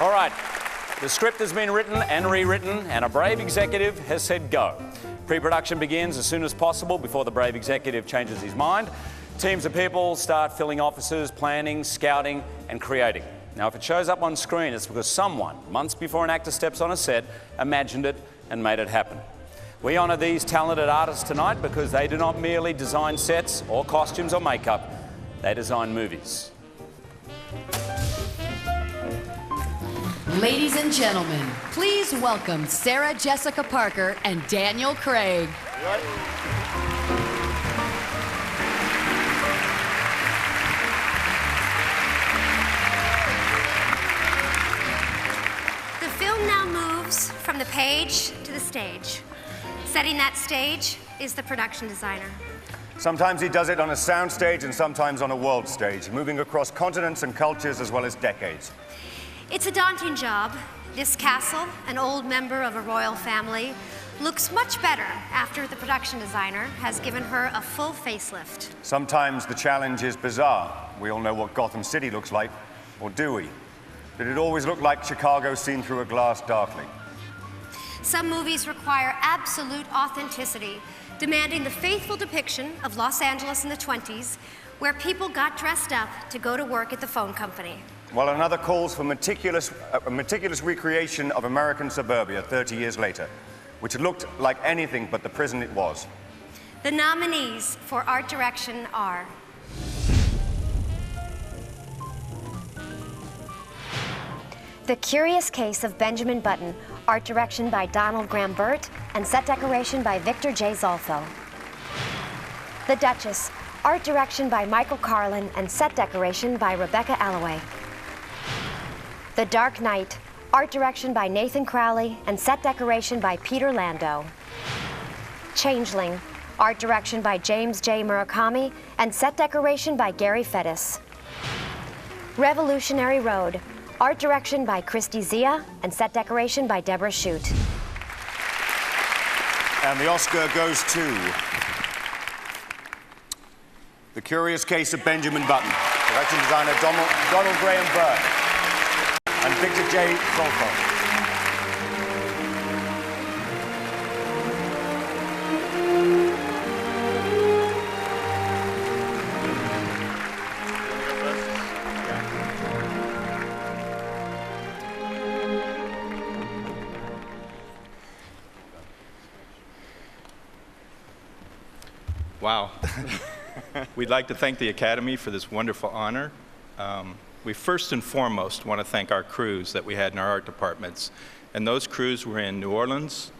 All right, the script has been written and rewritten, and a brave executive has said go. Pre-production begins as soon as possible before the brave executive changes his mind. Teams of people start filling offices, planning, scouting, and creating. Now, if it shows up on screen, it's because someone, months before an actor steps on a set, imagined it and made it happen. We honour these talented artists tonight because they do not merely design sets or costumes or makeup, they design movies. Ladies and gentlemen, please welcome Sarah Jessica Parker and Daniel Craig. The film now moves from the page to the stage. Setting that stage is the production designer. Sometimes he does it on a sound stage and sometimes on a world stage, moving across continents and cultures as well as decades. It's a daunting job. This castle, an old member of a royal family, looks much better after the production designer has given her a full facelift. Sometimes the challenge is bizarre. We all know what Gotham City looks like, or do we? Did it always look like Chicago seen through a glass darkly? Some movies require absolute authenticity, demanding the faithful depiction of Los Angeles in the 20s, where people got dressed up to go to work at the phone company. While another calls for meticulous recreation of American suburbia 30 years later, which looked like anything but the prison it was. The nominees for art direction are The Curious Case of Benjamin Button, art direction by Donald Graham Burt, and set decoration by Victor J. Zolfo. The Duchess, art direction by Michael Carlin, and set decoration by Rebecca Alloway. The Dark Knight, art direction by Nathan Crowley, and set decoration by Peter Lando. Changeling, art direction by James J. Murakami, and set decoration by Gary Fettis. Revolutionary Road, art direction by Christy Zia, and set decoration by Deborah Shute. And the Oscar goes to The Curious Case of Benjamin Button, direction designer Donald Graham Burt, and Victor J. Zolfo. Wow. We'd like to thank the Academy for this wonderful honor. We first and foremost want to thank our crews that we had in our art departments. And those crews were in New Orleans,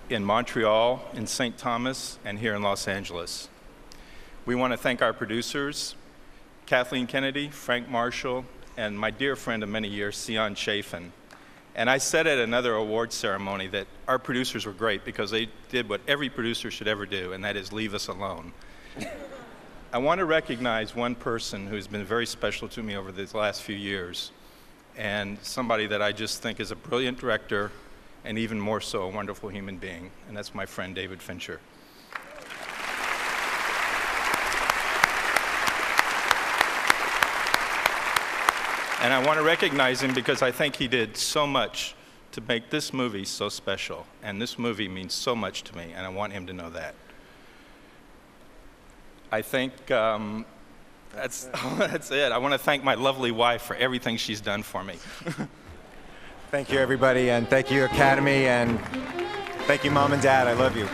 in Montreal, in St. Thomas, and here in Los Angeles. We want to thank our producers, Kathleen Kennedy, Frank Marshall, and my dear friend of many years, Sion Chafin. And I said at another award ceremony that our producers were great because they did what every producer should ever do, and that is leave us alone. I want to recognize one person who's been very special to me over these last few years, and somebody that I just think is a brilliant director, and even more so a wonderful human being, and that's my friend David Fincher. And I want to recognize him because I think he did so much to make this movie so special, and this movie means so much to me, and I want him to know that. I think that's it. I want to thank my lovely wife for everything she's done for me. Thank you, everybody, and thank you, Academy, and thank you, Mom and Dad. I love you.